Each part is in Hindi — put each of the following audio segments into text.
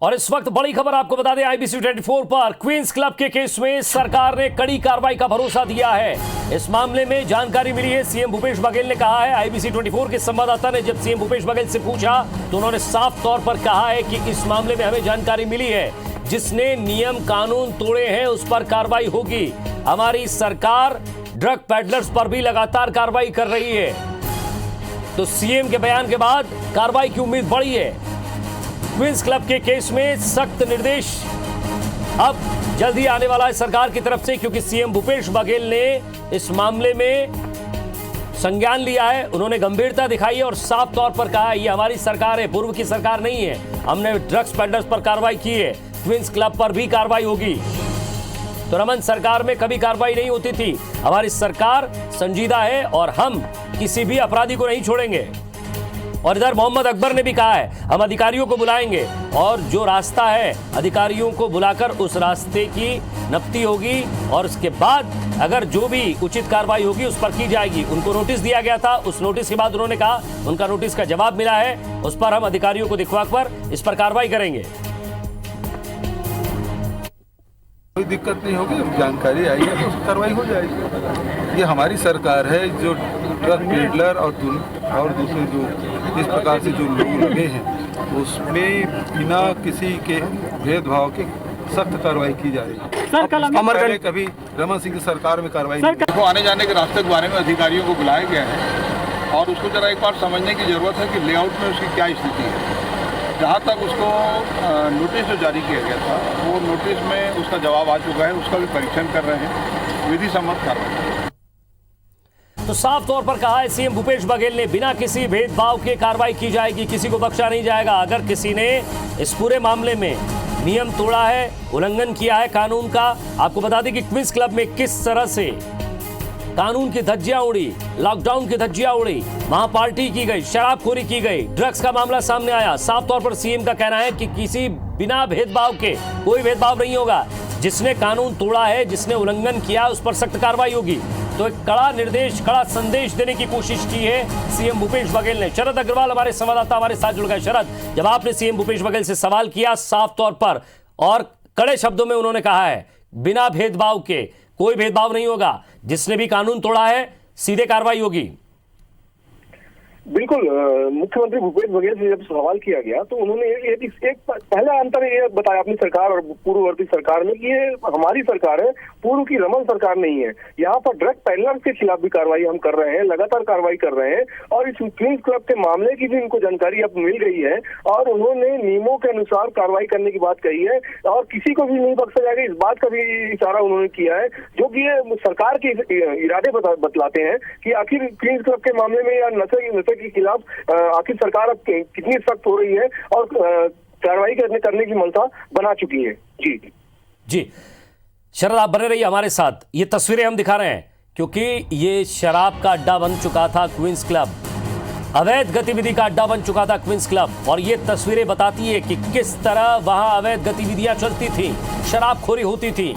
और इस वक्त बड़ी खबर आपको बता दें, आईबीसी 24 पर क्वींस क्लब के केस में सरकार ने कड़ी कार्रवाई का भरोसा दिया है। इस मामले में जानकारी मिली है, सीएम भूपेश बघेल ने कहा है। आईबीसी 24 के संवाददाता ने जब सीएम भूपेश बघेल से पूछा तो उन्होंने साफ तौर पर कहा है कि इस मामले में हमें जानकारी मिली है, जिसने नियम कानून तोड़े हैं उस पर कार्रवाई होगी। हमारी सरकार ड्रग पेडलर्स पर भी लगातार कार्रवाई कर रही है। तो सीएम के बयान के बाद कार्रवाई की उम्मीद बढ़ी है। क्वींस क्लब के केस में सख्त निर्देश अब जल्दी आने वाला है सरकार की तरफ से, क्योंकि सीएम भूपेश बघेल ने इस मामले में संज्ञान लिया है। उन्होंने गंभीरता दिखाई है और साफ तौर पर कहा है ये हमारी सरकार है, पूर्व की सरकार नहीं है। हमने ड्रग्स पेडलर्स पर कार्रवाई की है, क्वींस क्लब पर भी कार्रवाई होगी। तो रमन सरकार में कभी कार्रवाई नहीं होती थी। हमारी सरकार संजीदा है और हम किसी भी अपराधी को नहीं छोड़ेंगे। और इधर मोहम्मद अकबर ने भी कहा है हम अधिकारियों को बुलाएंगे और जो रास्ता है अधिकारियों को बुलाकर उस रास्ते की नपती होगी और उसके बाद अगर जो भी उचित कार्रवाई होगी उस पर की जाएगी। उनको नोटिस दिया गया था, उस नोटिस के बाद उन्होंने कहा उनका नोटिस का जवाब मिला है, उस पर हम अधिकारियों को दिखवाकर इस पर कार्रवाई करेंगे। कोई दिक्कत नहीं होगी, जानकारी आई है तो कार्रवाई हो जाएगी। ये हमारी सरकार है। जो ड्रग पेडलर और दूसरे जो इस प्रकार से जो लोग लगे हैं उसमें बिना किसी के भेदभाव के सख्त कार्रवाई की जाएगी। सर कल पहले कभी रमन सिंह की सरकार में कार्रवाई नहीं। आने जाने के रास्ते के बारे में अधिकारियों को बुलाया गया है और उसको जरा एक बार समझने की जरूरत है कि लेआउट में उसकी क्या स्थिति है। जहाँ तक उसको नोटिस जो जारी किया गया था वो नोटिस में उसका जवाब आ चुका है, उसका भी परीक्षण कर रहे हैं, विधि सम्मत कार्रवाई। तो साफ तौर पर कहा है सीएम भूपेश बघेल ने बिना किसी भेदभाव के कार्रवाई की जाएगी, किसी को बख्शा नहीं जाएगा। अगर किसी ने इस पूरे मामले में नियम तोड़ा है, उल्लंघन किया है कानून का। आपको बता दें कि क्वींस क्लब में किस तरह से कानून की धज्जियां उड़ी, लॉकडाउन की धज्जियां उड़ी, वहां पार्टी की गई, शराबखोरी की गई, ड्रग्स का मामला सामने आया। साफ तौर पर सीएम का कहना है कि किसी बिना भेदभाव के कोई भेदभाव नहीं होगा। जिसने कानून तोड़ा है, जिसने उल्लंघन किया उस पर सख्त कार्रवाई होगी। तो एक कड़ा निर्देश, कड़ा संदेश देने की कोशिश की है सीएम भूपेश बघेल ने। शरद अग्रवाल हमारे संवाददाता हमारे साथ जुड़ गए। शरद, जब आपने सीएम भूपेश बघेल से सवाल किया साफ तौर पर और कड़े शब्दों में उन्होंने कहा है बिना भेदभाव के कोई भेदभाव नहीं होगा, जिसने भी कानून तोड़ा है सीधे कार्रवाई होगी। बिल्कुल, मुख्यमंत्री भूपेश बघेल से जब सवाल किया गया तो उन्होंने एक पहला अंतर ये बताया अपनी सरकार और पूर्ववर्ती सरकार में कि ये हमारी सरकार है, पूर्व की रमन सरकार नहीं है। यहाँ पर ड्रग पेडलर्स के खिलाफ भी कार्रवाई हम कर रहे हैं, लगातार कार्रवाई कर रहे हैं और इस क्वींस क्लब के मामले की भी इनको जानकारी अब मिल गई है और उन्होंने नियमों के अनुसार कार्रवाई करने की बात कही है और किसी को भी नहीं बख्शा जाएगा, इस बात का भी इशारा उन्होंने किया है, जो कि ये सरकार के इरादे बतलाते हैं कि आखिर क्वींस क्लब के मामले में या नशे के खिलाफ आखिर सरकार अब कितनी सख्त हो रही है और कार्रवाई करने की मंशा बना चुकी है। जी शरद, आप बने रहिए हमारे साथ। ये तस्वीरें हम दिखा रहे हैं क्योंकि ये शराब का अड्डा बन चुका था क्वींस क्लब, अवैध गतिविधि का अड्डा बन चुका था क्वींस क्लब। और ये तस्वीरें बताती है कि किस तरह वहां अवैध गतिविधियां चलती थी, शराबखोरी होती थी।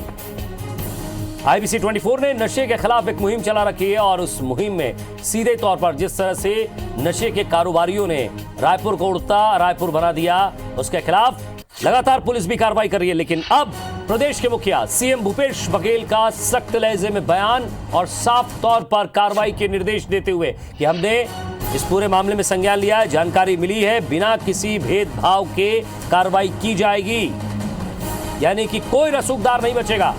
आईबीसी 24 ने नशे के खिलाफ एक मुहिम चला रखी है और उस मुहिम में सीधे तौर पर जिस तरह से नशे के कारोबारियों ने रायपुर को उड़ता रायपुर बना दिया, उसके खिलाफ लगातार पुलिस भी कार्रवाई कर रही है। लेकिन अब प्रदेश के मुखिया सीएम भूपेश बघेल का सख्त लहजे में बयान और साफ तौर पर कार्रवाई के निर्देश देते हुए कि हमने इस पूरे मामले में संज्ञान लिया है, जानकारी मिली है, बिना किसी भेदभाव के कार्रवाई की जाएगी, यानी कि कोई रसूखदार नहीं बचेगा।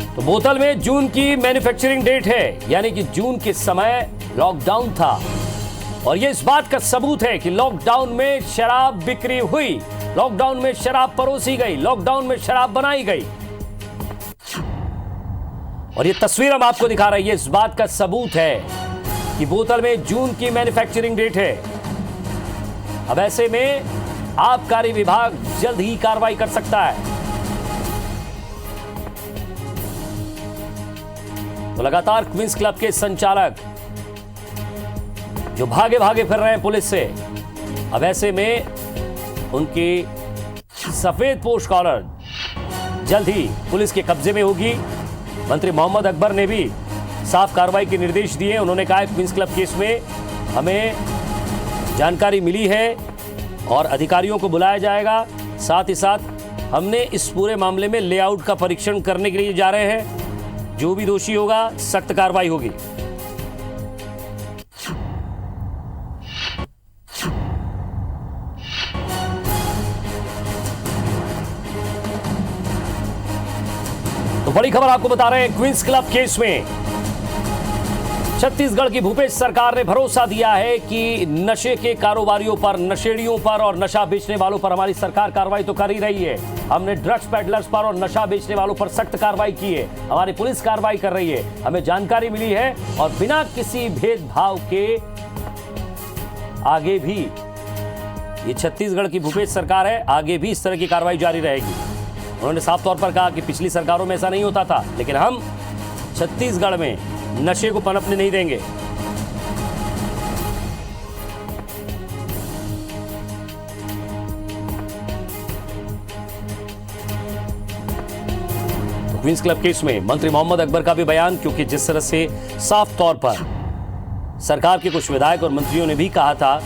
तो बोतल में जून की मैन्युफैक्चरिंग डेट है, यानी कि जून के समय लॉकडाउन था और यह इस बात का सबूत है कि लॉकडाउन में शराब बिक्री हुई, लॉकडाउन में शराब परोसी गई, लॉकडाउन में शराब बनाई गई। और यह तस्वीर हम आपको दिखा रहे हैं, इस बात का सबूत है कि बोतल में जून की मैन्युफैक्चरिंग डेट है। अब ऐसे में आबकारी विभाग जल्द ही कार्रवाई कर सकता है। तो लगातार क्वींस क्लब के संचालक जो भागे भागे फिर रहे हैं पुलिस से, अब ऐसे में उनकी सफेद पोश कॉलर जल्द ही पुलिस के कब्जे में होगी। मंत्री मोहम्मद अकबर ने भी साफ कार्रवाई के निर्देश दिए। उन्होंने कहा है क्वींस क्लब केस में हमें जानकारी मिली है और अधिकारियों को बुलाया जाएगा। साथ ही साथ हमने इस पूरे मामले में लेआउट का परीक्षण करने के लिए जा रहे हैं। जो भी दोषी होगा सख्त कार्रवाई होगी। तो बड़ी खबर आपको बता रहे हैं, क्वींस क्लब केस में छत्तीसगढ़ की भूपेश सरकार ने भरोसा दिया है कि नशे के कारोबारियों पर, नशेड़ियों पर और नशा बेचने वालों पर हमारी सरकार कार्रवाई तो कर ही रही है। हमने ड्रग्स पेडलर्स पर और नशा बेचने वालों पर सख्त कार्रवाई की है। हमारी पुलिस कार्रवाई कर रही है। हमें जानकारी मिली है और बिना किसी भेदभाव के आगे भी, ये छत्तीसगढ़ की भूपेश सरकार है, आगे भी इस तरह की कार्रवाई जारी रहेगी। उन्होंने साफ तौर पर कहा कि पिछली सरकारों में ऐसा नहीं होता था, लेकिन हम छत्तीसगढ़ में नशे को पनपने नहीं देंगे। तो क्वींस क्लब केस में मंत्री मोहम्मद अकबर का भी बयान, क्योंकि जिस तरह से साफ तौर पर सरकार के कुछ विधायक और मंत्रियों ने भी कहा था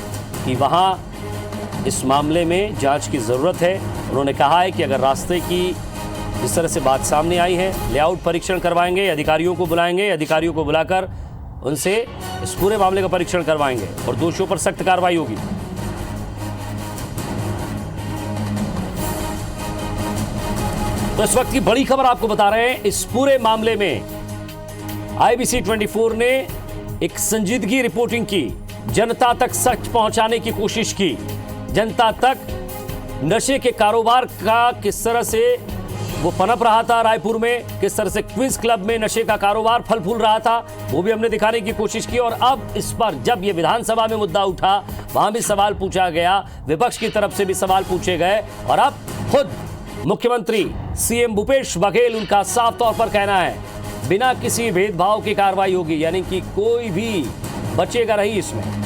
कि वहां इस मामले में जांच की जरूरत है। उन्होंने कहा है कि अगर रास्ते की जिस तरह से बात सामने आई है, लेआउट परीक्षण करवाएंगे, अधिकारियों को बुलाएंगे, अधिकारियों को बुलाकर उनसे इस पूरे मामले का परीक्षण करवाएंगे और दोषियों पर सख्त कार्रवाई होगी। तो इस वक्त की बड़ी खबर आपको बता रहे हैं, इस पूरे मामले में IBC 24 ने एक संजीदगी रिपोर्टिंग की, जनता तक सच पहुंचाने की कोशिश की, जनता तक नशे के कारोबार का किस तरह से वो पनप रहा था रायपुर में, किस तरह से क्वींस क्लब में नशे का कारोबार फल फूल रहा था, वो भी हमने दिखाने की कोशिश की। और अब इस पर जब ये विधानसभा में मुद्दा उठा, वहां भी सवाल पूछा गया, विपक्ष की तरफ से भी सवाल पूछे गए और अब खुद मुख्यमंत्री CM भूपेश बघेल, उनका साफ तौर पर कहना है बिना किसी भेदभाव की कार्रवाई होगी, यानी कि कोई भी बचेगा नहीं इसमें।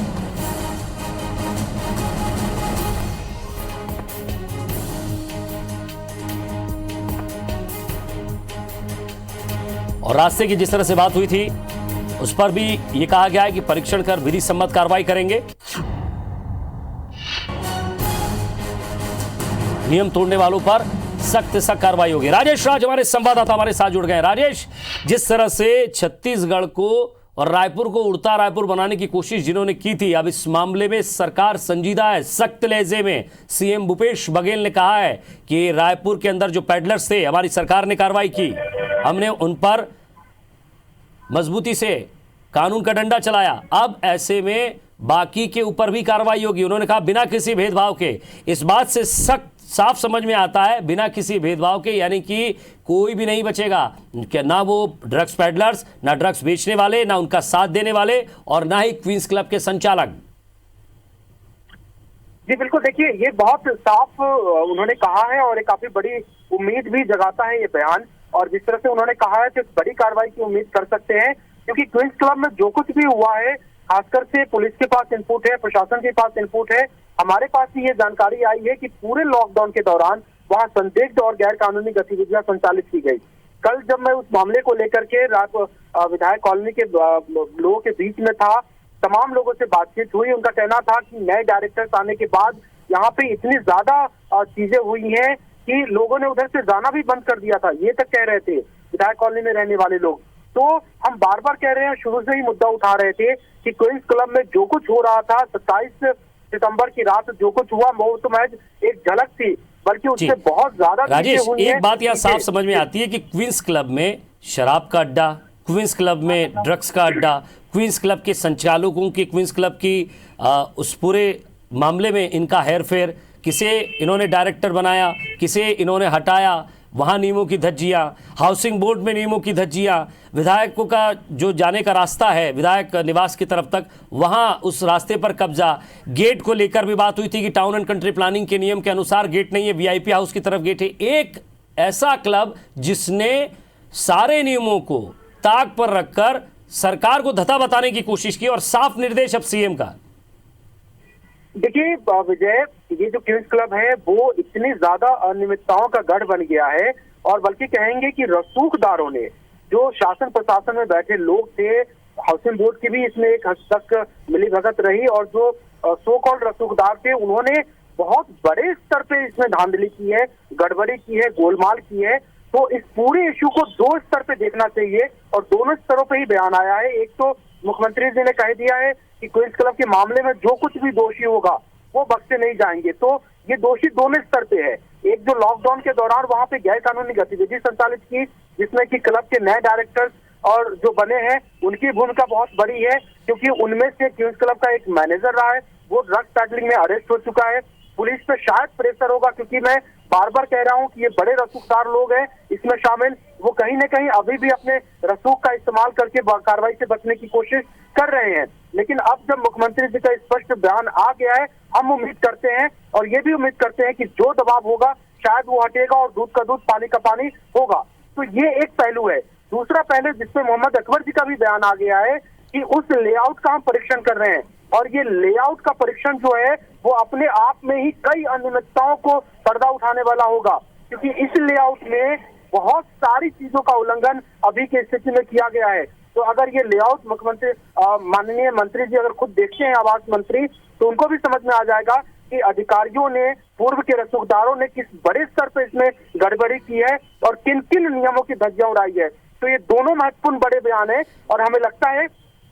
और रास्ते की जिस तरह से बात हुई थी उस पर भी यह कहा गया है कि परीक्षण कर विधि सम्मत कार्रवाई करेंगे, नियम तोड़ने वालों पर सख्त कार्रवाई होगी। राजेश राज हमारे संवाददाता हमारे साथ जुड़ गए हैं। राजेश, जिस तरह से छत्तीसगढ़ को और रायपुर को उड़ता रायपुर बनाने की कोशिश जिन्होंने की थी, अब इस मामले में सरकार संजीदा है। सख्त लहजे में CM भूपेश बघेल ने कहा है कि रायपुर के अंदर जो पेडलर्स थे, हमारी सरकार ने कार्रवाई की, हमने उन पर मजबूती से कानून का डंडा चलाया। अब ऐसे में बाकी के ऊपर भी कार्रवाई होगी। उन्होंने कहा बिना किसी भेदभाव के। इस बात से सख्त साफ समझ में आता है बिना किसी भेदभाव के, यानी कि कोई भी नहीं बचेगा, क्या ना वो ड्रग्स पेडलर्स, ना ड्रग्स बेचने वाले, ना उनका साथ देने वाले और ना ही क्वींस क्लब के संचालक। जी बिल्कुल, देखिए ये बहुत साफ उन्होंने कहा है और एक काफी बड़ी उम्मीद भी जगाता है ये बयान। और जिस तरह से उन्होंने कहा है कि बड़ी कार्रवाई की उम्मीद कर सकते हैं, क्योंकि क्वींस क्लब में जो कुछ भी हुआ है, खासकर से पुलिस के पास इनपुट है, प्रशासन के पास इनपुट है, हमारे पास भी ये जानकारी आई है कि पूरे लॉकडाउन के दौरान वहां संदिग्ध और गैर कानूनी गतिविधियां संचालित की गई। कल जब मैं उस मामले को लेकर के विधायक कॉलोनी के लोगों के बीच में था, तमाम लोगों से बातचीत हुई। उनका कहना था कि नए डायरेक्टर्स आने के बाद यहाँ पे इतनी ज्यादा चीजें हुई हैं कि लोगों ने उधर से जाना भी बंद कर दिया था, ये तक कह रहे थे विधायक कॉलोनी में रहने वाले लोग। तो हम बार बार कह रहे हैं, शुरू से ही मुद्दा उठा रहे थे कि क्वींस क्लब में जो कुछ हो रहा था, 27 सितंबर की रात जो कुछ हुआ, वो तो महज एक झलक थी, बल्कि उससे बहुत ज्यादा। राजेश, एक बात यहाँ साफ समझ में आती है कि क्वींस क्लब में शराब का अड्डा, क्वींस क्लब में ड्रग्स का अड्डा, क्वींस क्लब के संचालकों की, क्वींस क्लब की उस पूरे मामले में इनका हेरफेर, किसे इन्होंने डायरेक्टर बनाया, किसे इन्होंने हटाया, वहाँ नियमों की धज्जियाँ, हाउसिंग बोर्ड में नियमों की धज्जियाँ, विधायकों का जो जाने का रास्ता है विधायक निवास की तरफ तक, वहाँ उस रास्ते पर कब्जा, गेट को लेकर भी बात हुई थी कि टाउन एंड कंट्री प्लानिंग के नियम के अनुसार गेट नहीं है, VIP हाउस की तरफ गेट है। एक ऐसा क्लब जिसने सारे नियमों को ताक पर रखकर सरकार को धता बताने की कोशिश की और साफ निर्देश अब CM का। देखिए विजय, ये जो क्वींस क्लब है वो इतनी ज्यादा अनियमितताओं का गढ़ बन गया है, और बल्कि कहेंगे कि रसूखदारों ने, जो शासन प्रशासन में बैठे लोग थे, हाउसिंग बोर्ड की भी इसमें एक हद तक मिलीभगत रही, और जो सो कॉल्ड रसूखदार थे उन्होंने बहुत बड़े स्तर पे इसमें धांधली की है, गड़बड़ी की है, गोलमाल की है। तो इस पूरे इश्यू को दो स्तर पे देखना चाहिए और दोनों स्तरों पे ही बयान आया है। एक तो मुख्यमंत्री जी ने कह दिया है कि क्वींस क्लब के मामले में जो कुछ भी दोषी होगा वो बख्शे नहीं जाएंगे, तो ये दोषी दोनों स्तर पे है। एक जो लॉकडाउन के दौरान वहां पे गैर कानूनी गतिविधि संचालित की, जिसमें कि क्लब के नए डायरेक्टर्स और जो बने हैं उनकी भूमिका बहुत बड़ी है, क्योंकि उनमें से क्वींस क्लब का एक मैनेजर रहा है, वो ड्रग्स पैडलिंग में अरेस्ट हो चुका है। पुलिस पे शायद प्रेशर होगा, क्योंकि मैं बार बार कह रहा हूं कि ये बड़े रसूखदार लोग हैं इसमें शामिल, वो कहीं ना कहीं अभी भी अपने रसूख का इस्तेमाल करके कार्रवाई से बचने की कोशिश कर रहे हैं। लेकिन अब जब मुख्यमंत्री जी का स्पष्ट बयान आ गया है, हम उम्मीद करते हैं और ये भी उम्मीद करते हैं कि जो दबाव होगा शायद वो हटेगा और दूध का दूध पानी का पानी होगा। तो ये एक पहलू है। दूसरा पहलू जिसपे मोहम्मद अकबर जी का भी बयान आ गया है कि उस लेआउट का हम परीक्षण कर रहे हैं, और ये लेआउट का परीक्षण जो है वो अपने आप में ही कई अनियमितताओं को पर्दा उठाने वाला होगा, क्योंकि इस लेआउट में बहुत सारी चीजों का उल्लंघन अभी की स्थिति में किया गया है। तो अगर ये लेआउट मुख्यमंत्री माननीय मंत्री जी अगर खुद देखते हैं, आवास मंत्री, तो उनको भी समझ में आ जाएगा कि अधिकारियों ने, पूर्व के रसूखदारों ने किस बड़े स्तर पर इसमें गड़बड़ी की है और किन किन नियमों की धज्जियां उड़ाई है। तो ये दोनों महत्वपूर्ण बड़े बयान है, और हमें लगता है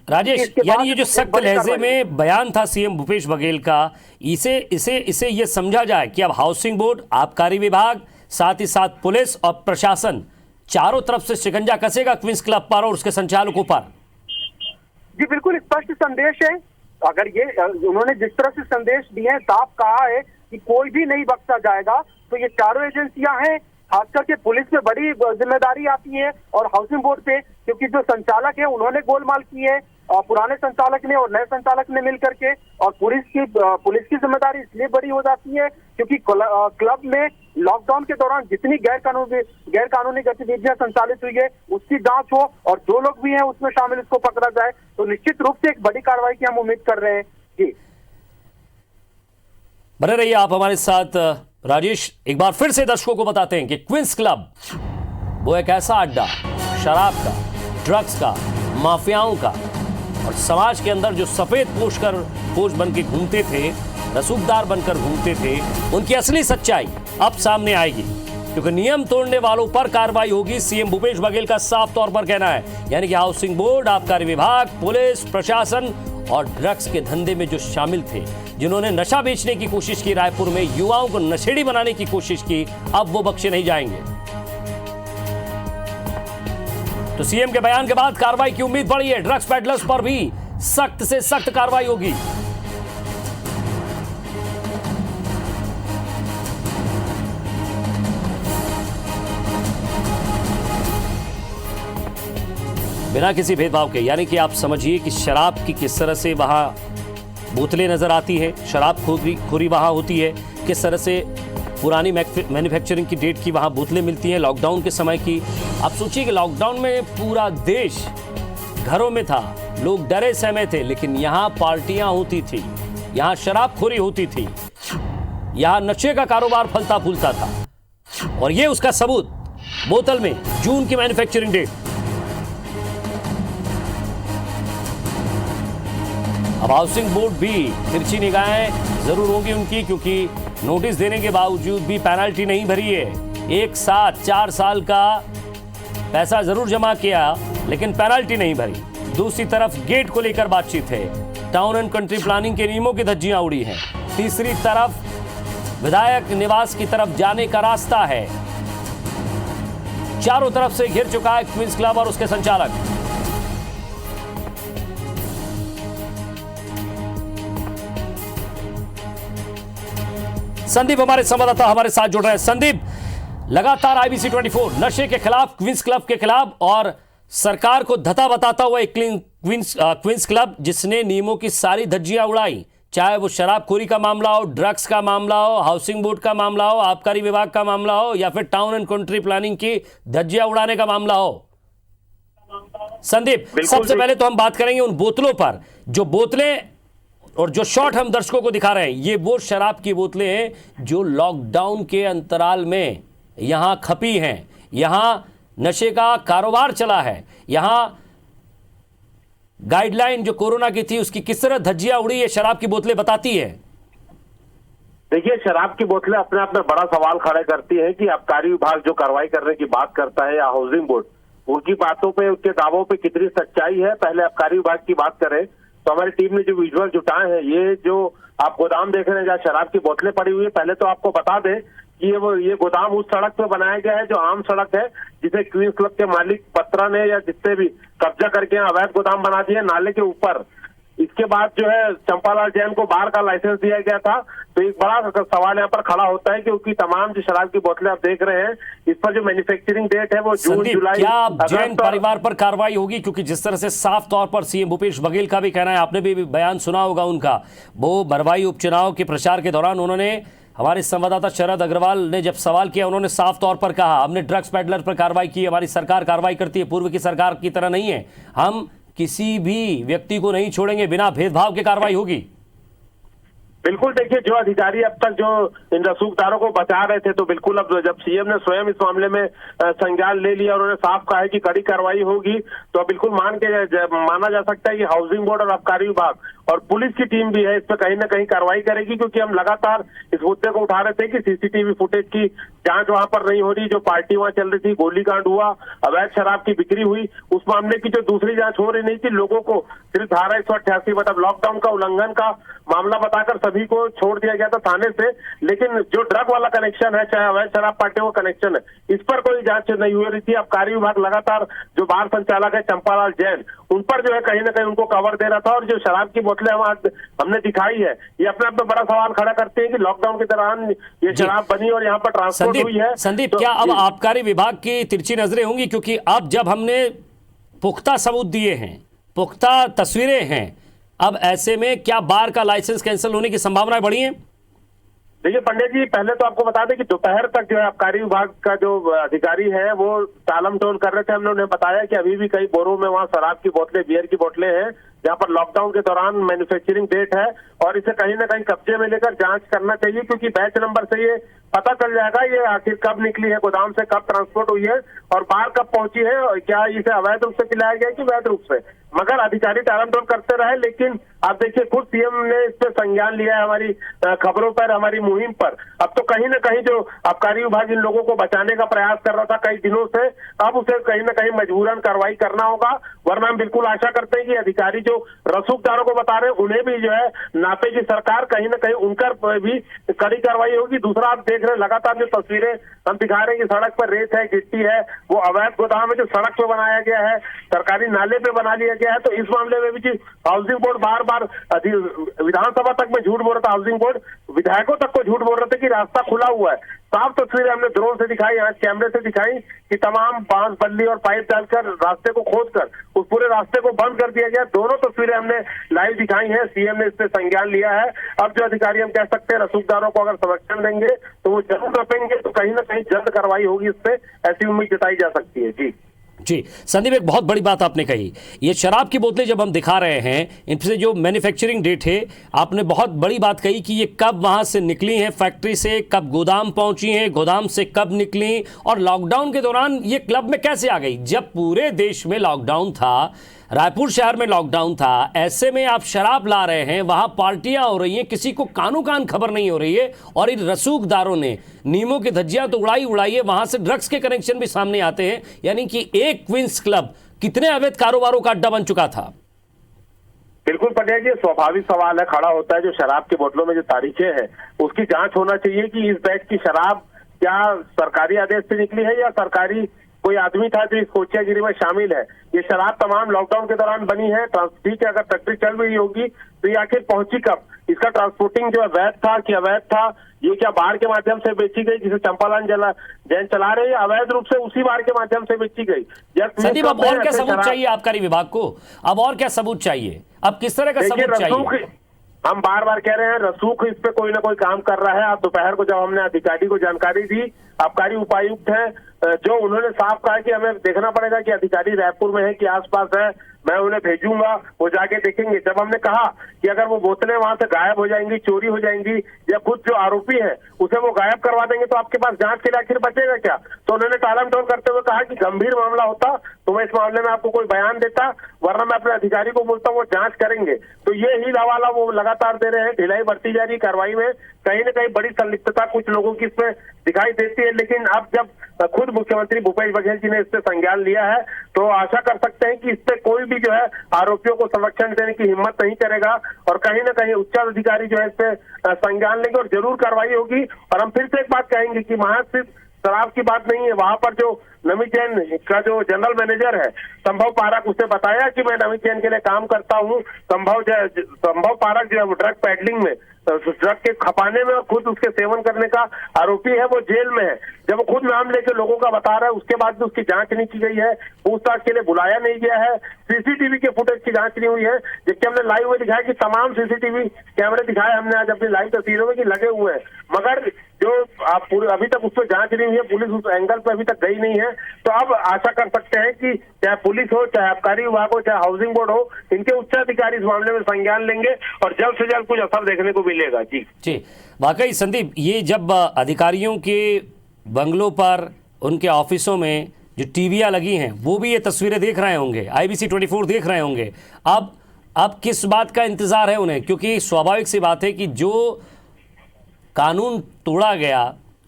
राजेश, यानी ये जो सख्त लहजे में बयान था सीएम भूपेश बघेल का, इसे ये समझा जाए कि अब हाउसिंग बोर्ड, आबकारी विभाग, साथ ही साथ पुलिस और प्रशासन चारों तरफ से शिकंजा कसेगा क्वींस क्लब पर और उसके संचालकों पर। जी बिल्कुल स्पष्ट संदेश है। अगर ये उन्होंने जिस तरह से संदेश दिए हैं, साफ कहा है कि कोई भी नहीं बख्शा जाएगा, तो ये चारों एजेंसियां हैं, खास करके पुलिस पे बड़ी जिम्मेदारी आती है और हाउसिंग बोर्ड पे, क्योंकि जो संचालक है उन्होंने गोलमाल की है, और पुराने संचालक ने और नए संचालक ने मिलकर के, और पुलिस की जिम्मेदारी इसलिए बड़ी हो जाती है क्योंकि क्लब में लॉकडाउन के दौरान जितनी गैर कानूनी गतिविधियां संचालित हुई है उसकी जांच हो, और जो लोग भी हैं उसमें शामिल उसको पकड़ा जाए, तो निश्चित रूप से एक बड़ी कार्रवाई की हम उम्मीद कर रहे हैं। जी बने रहिए आप हमारे साथ। राजेश, एक बार फिर से दर्शकों को बताते हैं कि क्वींस क्लब वो एक ऐसा अड्डा शराब का, ड्रग्स का, माफियाओं का, और समाज के अंदर जो सफेद पोश बन के घूमते थे, रसूखदार बनकर घूमते थे, उनकी असली सच्चाई अब सामने आएगी, क्योंकि नियम तोड़ने वालों पर कार्रवाई होगी। सीएम भूपेश बघेल का साफ तौर पर कहना है, यानी कि हाउसिंग बोर्ड, आबकारी विभाग, पुलिस प्रशासन और ड्रग्स के धंधे में जो शामिल थे, जिन्होंने नशा बेचने की कोशिश की, रायपुर में युवाओं को नशेड़ी बनाने की कोशिश की, अब वो बख्शे नहीं जाएंगे। तो सीएम के बयान के बाद कार्रवाई की उम्मीद बढ़ी है। ड्रग्स पेडलर्स पर भी सख्त से सख्त कार्रवाई होगी। बिना किसी भेदभाव के, यानी कि आप समझिए कि शराब की किस तरह से वहां बोतलें नजर आती है, शराब खोरी वहां होती है, किस तरह से पुरानी मैन्युफैक्चरिंग की डेट की वहां बोतलें मिलती हैं लॉकडाउन के समय की। आप सोचिए कि लॉकडाउन में पूरा देश घरों में था, लोग डरे सहमे थे, लेकिन यहां पार्टियां होती थी, यहां शराबखोरी होती थी, यहां नशे का कारोबार फलता फूलता था, और ये उसका सबूत, बोतल में जून की मैन्युफैक्चरिंग डेट। अब हाउसिंग बोर्ड भी तिरछी निगाहें जरूर होगी उनकी, क्योंकि नोटिस देने के बावजूद भी पेनल्टी नहीं भरी है। एक साथ 4 साल का पैसा जरूर जमा किया, लेकिन पेनल्टी नहीं भरी। दूसरी तरफ गेट को लेकर बातचीत है, टाउन एंड कंट्री प्लानिंग के नियमों की धज्जियां उड़ी हैं। तीसरी तरफ विधायक निवास की तरफ जाने का रास्ता है। चारों तरफ से घिर चुका है क्वींस क्लब और उसके संचालक। संदीप हमारे संवाददाता हमारे साथ जुड़ रहे हैं। संदीप, लगातार IBC 24 नशे के खिलाफ, क्वींस क्लब के खिलाफ, और सरकार को धता बताता हुआ एक क्वींस क्लब जिसने नियमों की सारी धज्जियां उड़ाई, चाहे वो शराबखोरी का मामला हो, ड्रग्स का मामला हो, हाउसिंग बोर्ड का मामला हो, आबकारी विभाग का मामला हो, या फिर टाउन एंड कंट्री प्लानिंग की धज्जियां उड़ाने का मामला हो। संदीप, सबसे पहले तो हम बात करेंगे उन बोतलों पर, जो बोतलें और जो शॉट हम दर्शकों को दिखा रहे हैं, ये वो शराब की बोतलें हैं जो लॉकडाउन के अंतराल में यहां खपी हैं, यहां नशे का कारोबार चला है। यहां गाइडलाइन जो कोरोना की थी उसकी किस तरह धज्जियां उड़ी ये शराब की बोतलें बताती है। देखिए, शराब की बोतलें अपने आप में बड़ा सवाल खड़े करती है कि आबकारी विभाग जो कार्रवाई करने की बात करता है या हाउसिंग बोर्ड, उनकी बातों पे, उनके दावों पे कितनी सच्चाई है। पहले आबकारी विभाग की बात करें तो हमारी टीम ने जो विजुअल जुटाए हैं, ये जो आप गोदाम देख रहे हैं जहाँ शराब की बोतलें पड़ी हुई है, पहले तो आपको बता दें कि ये गोदाम उस सड़क पे बनाया गया है जो आम सड़क है, जिसे क्वींस क्लब के मालिक पत्रा ने या जिससे भी कब्जा करके अवैध गोदाम बना दिया नाले के ऊपर। इसके बाद जो है चंपालाल जैन को बार का लाइसेंस दिया गया था। तो एक बड़ा सवाल यहाँ पर खड़ा होता है कि उसकी तमाम जो शराब की बोतलें आप देख रहे हैं, इस पर जो मैन्युफैक्चरिंग डेट है वो जून जुलाई। क्या अब जैन परिवार पर कार्रवाई होगी? क्योंकि जिस तरह से साफ तौर पर सीएम भूपेश बघेल का भी कहना है, आपने भी बयान सुना होगा उनका, वो बरवाई उपचुनाव के प्रचार के दौरान उन्होंने, हमारे संवाददाता शरद अग्रवाल ने जब सवाल किया, उन्होंने साफ तौर पर कहा हमने ड्रग्स पेडलर पर कार्रवाई की, हमारी सरकार कार्रवाई करती है, पूर्व की सरकार की तरह नहीं है, हम किसी भी व्यक्ति को नहीं छोड़ेंगे, बिना भेदभाव के कार्रवाई होगी। बिल्कुल, देखिए, जो अधिकारी अब तक जो इन रसूखदारों को बचा रहे थे, तो बिल्कुल अब जब सीएम ने स्वयं इस मामले में संज्ञान ले लिया, उन्होंने साफ कहा है कि कड़ी कार्रवाई होगी, तो बिल्कुल माना जा सकता है कि हाउसिंग बोर्ड और आबकारी विभाग और पुलिस की टीम भी है इस पर कहीं ना कहीं कार्रवाई करेगी। क्योंकि हम लगातार इस मुद्दे को उठा रहे थे कि सीसीटीवी फुटेज की जांच वहां पर नहीं हो रही, जो पार्टी वहां चल रही थी, गोलीकांड हुआ, अवैध शराब की बिक्री हुई, उस मामले की जो दूसरी जांच हो रही नहीं थी, लोगों को सिर्फ धारा 188 मतलब लॉकडाउन का उल्लंघन का मामला बताकर सभी को छोड़ दिया गया था थाने से। लेकिन जो ड्रग वाला कनेक्शन है, चाहे अवैध शराब पार्टियों का कनेक्शन है, इस पर कोई जांच नहीं हो रही थी। आबकारी विभाग लगातार जो बार संचालक है चंपालाल जैन, उन पर जो है कहीं ना कहीं उनको कवर दे रहा था। और जो शराब की बोतलें हमने दिखाई है, ये अपने आप में बड़ा सवाल खड़ा करते हैं कि लॉकडाउन के दौरान ये शराब बनी और यहाँ पर ट्रांसपोर्ट हुई है। संदीप, क्या अब आबकारी विभाग की तिरछी नजरें होंगी? क्योंकि अब जब हमने पुख्ता सबूत दिए हैं, पुख्ता तस्वीरें हैं, अब ऐसे में क्या बार का लाइसेंस कैंसिल होने की संभावनाएं बढ़ी हैं? देखिए पंडित जी, पहले तो आपको बता दें कि दोपहर तक जो है आबकारी विभाग का जो अधिकारी है वो टालम टोल कर रहे थे। हमने उन्हें बताया कि अभी भी कई बोरों में वहाँ शराब की बोतलें, बियर की बोतलें हैं, जहाँ पर लॉकडाउन के दौरान मैन्युफैक्चरिंग डेट है, और इसे कहीं ना कहीं कब्जे में लेकर जांच करना चाहिए। क्योंकि बैच नंबर से ये पता चल जाएगा ये आखिर कब निकली है गोदाम से, कब ट्रांसपोर्ट हुई है और बाहर कब पहुंची है, और क्या इसे अवैध रूप से पिलाया गया कि वैध रूप से। मगर अधिकारी टालमटोल करते रहे। लेकिन आप देखिए, खुद सीएम ने इस पर संज्ञान लिया है हमारी खबरों पर, हमारी मुहिम पर। अब तो कहीं ना कहीं जो आबकारी विभाग इन लोगों को बचाने का प्रयास कर रहा था कई दिनों से, अब उसे कहीं ना कहीं मजबूरन कार्रवाई करना होगा। वरना हम बिल्कुल आशा करते हैं कि अधिकारी जो रसूखदारों को बता रहे हैं उन्हें भी जो है नापेगी सरकार, कहीं ना कहीं उनकर भी कड़ी कार्रवाई होगी। दूसरा, आप देख रहे हैं लगातार जो तस्वीरें हम दिखा रहे हैं कि सड़क पर रेत है, गिट्टी है, वो अवैध गोदाम है जो सड़क पे बनाया गया है, सरकारी नाले पे बना लिया गया है। तो इस मामले में भी हाउसिंग बोर्ड बार बार विधानसभा तक में झूठ बोल रहा था, हाउसिंग बोर्ड विधायकों तक को झूठ बोल रहे थे कि रास्ता खुला हुआ है। साफ तस्वीरें हमने ड्रोन से दिखाई, आज कैमरे से दिखाई कि तमाम बांस बल्ली और पाइप डालकर रास्ते को खोदकर उस पूरे रास्ते को बंद कर दिया गया। दोनों तस्वीरें हमने लाइव दिखाई हैं। सीएम ने इस पे संज्ञान लिया है। अब जो अधिकारी हम कह सकते हैं रसूखदारों को अगर संरक्षण देंगे तो वो जरूर रखेंगे, तो कहीं ना कहीं जल्द कार्रवाई होगी इस पे, ऐसी उम्मीद जताई जा सकती है। जी संदीप, एक बहुत बड़ी बात आपने कही, ये शराब की बोतलें जब हम दिखा रहे हैं, इनसे जो मैन्युफैक्चरिंग डेट है, आपने बहुत बड़ी बात कही कि ये कब वहां से निकली हैं फैक्ट्री से, कब गोदाम पहुंची हैं, गोदाम से कब निकली, और लॉकडाउन के दौरान ये क्लब में कैसे आ गई। जब पूरे देश में लॉकडाउन था, रायपुर शहर में लॉकडाउन था, ऐसे में आप शराब ला रहे हैं, वहां पार्टियां हो रही हैं, किसी को कानो कान खबर नहीं हो रही है, और इन रसूखदारों ने नीमों की धज्जियां तो उड़ाई है, वहां से ड्रग्स के कनेक्शन भी सामने आते हैं। यानी कि एक क्वींस क्लब कितने अवैध कारोबारों का अड्डा बन चुका था। बिल्कुल पटेल जी, स्वाभाविक सवाल है खड़ा होता है, जो शराब की बोतलों में जो तारीखें हैं उसकी जांच होना चाहिए कि इस बैच की शराब क्या सरकारी आदेश से निकली है या सरकारी कोई आदमी था जो इस कोचियागिरी में शामिल है। ये शराब तमाम लॉकडाउन के दौरान बनी है। ठीक है, अगर फैक्ट्री चल रही होगी तो ये आखिर पहुंची कब, इसका ट्रांसपोर्टिंग जो वैध था कि अवैध था, ये क्या बार के माध्यम से बेची गई जिसे चंपालाल जैन चला रहे हैं, अवैध रूप से उसी बार के माध्यम से बेची गई। संदीप, अब और क्या सबूत चाहिए आबकारी विभाग को? अब और क्या सबूत चाहिए? अब किस तरह का सबूत चाहिए? हम बार बार कह रहे हैं रसूख इस पे कोई ना कोई काम कर रहा है। आज दोपहर को जब हमने अधिकारी को जानकारी दी, आबकारी उपायुक्त है जो उन्होंने साफ कहा कि हमें देखना पड़ेगा कि अधिकारी रायपुर में है कि आसपास है, मैं उन्हें भेजूंगा, वो जाके देखेंगे। जब हमने कहा कि अगर वो बोतलें वहां से गायब हो जाएंगी, चोरी हो जाएंगी, या खुद जो आरोपी है उसे वो गायब करवा देंगे, तो आपके पास जांच के लिए आखिर बचेगा क्या? तो उन्होंने टालम टोल करते हुए कहा कि गंभीर मामला होता तो मैं इस मामले में आपको कोई बयान देता, वरना मैं अपने अधिकारी को बोलता हूँ वो जांच करेंगे। तो ये ही हवाला वो लगातार दे रहे हैं। ढिलाई बढ़ती जा रही कार्रवाई में, कहीं न कहीं बड़ी संलिप्तता कुछ लोगों की इसमें दिखाई देती है। लेकिन अब जब खुद मुख्यमंत्री भूपेश बघेल जी ने इस पे संज्ञान लिया है, तो आशा कर सकते हैं कि इस पे कोई भी जो है आरोपियों को संरक्षण देने की हिम्मत नहीं करेगा, और कहीं न कहीं उच्च अधिकारी जो है इस पे संज्ञान लेंगे और जरूर कार्रवाई होगी। और हम फिर से एक बात कहेंगे कि वहां सिर्फ शराब की बात नहीं है, वहां पर जो नमित जैन का जो जनरल मैनेजर है संभव पारक, उसने बताया कि मैं नमित जैन के लिए काम करता हूं। संभव पारक जो है ड्रग पैडलिंग में, ड्रग के खपाने में और खुद उसके सेवन करने का आरोपी है, वो जेल में है। जब वो खुद नाम लेके लोगों का बता रहा है, उसके बाद भी उसकी जांच नहीं की गई है, पूछताछ के लिए बुलाया नहीं गया है, सीसीटीवी के फुटेज की जांच नहीं हुई है। जबकि हमने लाइव में दिखाया कि तमाम सीसीटीवी कैमरे दिखाए हमने आज अपनी लाइव तस्वीरों में कि लगे हुए हैं, मगर जो आप अभी तक उस पर जांच नहीं हुई है, पुलिस उस एंगल पर अभी तक गई नहीं है। तो अब आशा कर सकते हैं कि चाहे पुलिस हो, चाहे आबकारी विभाग हो, चाहे हाउसिंग बोर्ड हो, इनके उच्च अधिकारी इस मामले में संज्ञान लेंगे और जल्द से जल्द कुछ असर देखने को मिलेगा। जी वाकई संदीप, ये जब अधिकारियों के बंगलों पर, उनके ऑफिसों में जो टीवियां लगी हैं, वो भी ये तस्वीरें देख रहे होंगे, IBC 24 देख रहे होंगे। अब किस बात का इंतजार है उन्हें? क्योंकि स्वाभाविक सी बात है कि जो कानून तोड़ा गया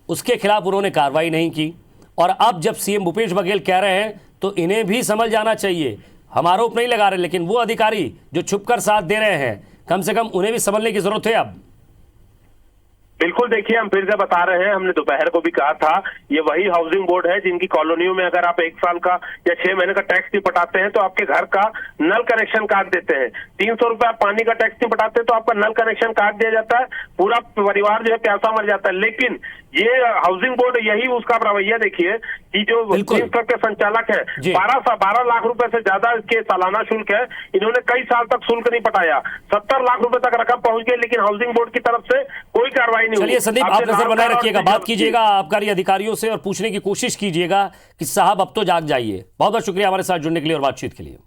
उसके खिलाफ उन्होंने कार्रवाई नहीं की, और अब जब सीएम भूपेश बघेल कह रहे हैं तो इन्हें भी समझ जाना चाहिए। हम आरोप नहीं लगा रहे, लेकिन वो अधिकारी जो छुपकर साथ दे रहे हैं, कम से कम उन्हें भी समझने की जरूरत है अब। बिल्कुल, देखिए हम फिर से बता रहे हैं, हमने दोपहर को भी कहा था, ये वही हाउसिंग बोर्ड है जिनकी कॉलोनियों में अगर आप 1 साल का या 6 महीने का टैक्स नहीं पटाते हैं तो आपके घर का नल कनेक्शन काट देते हैं। 300 रुपए आप पानी का टैक्स नहीं पटाते तो आपका नल कनेक्शन काट दिया जाता है, पूरा परिवार जो है प्यासा मर जाता है। लेकिन ये हाउसिंग बोर्ड, यही उसका रवैया देखिए कि जो के संचालक है, 12 लाख रुपए से ज्यादा इसके सालाना शुल्क है, इन्होंने कई साल तक शुल्क नहीं पटाया, 70 लाख रुपए तक रकम पहुंच गई, लेकिन हाउसिंग बोर्ड की तरफ से कोई कार्रवाई नहीं। चलिए संदीप, आप नजर बनाए रखिएगा, बात कीजिएगा आबकारी अधिकारियों से और पूछने की कोशिश कीजिएगा कि साहब अब तो जाग जाइए। बहुत बहुत शुक्रिया हमारे साथ जुड़ने के लिए और बातचीत के लिए।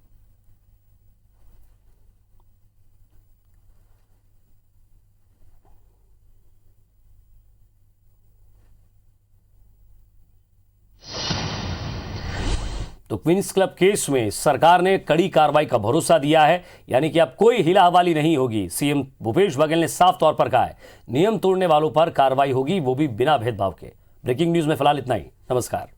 तो क्वींस क्लब केस में सरकार ने कड़ी कार्रवाई का भरोसा दिया है, यानी कि अब कोई हिला हवाली नहीं होगी। सीएम भूपेश बघेल ने साफ तौर पर कहा है, नियम तोड़ने वालों पर कार्रवाई होगी, वो भी बिना भेदभाव के। ब्रेकिंग न्यूज में फिलहाल इतना ही। नमस्कार।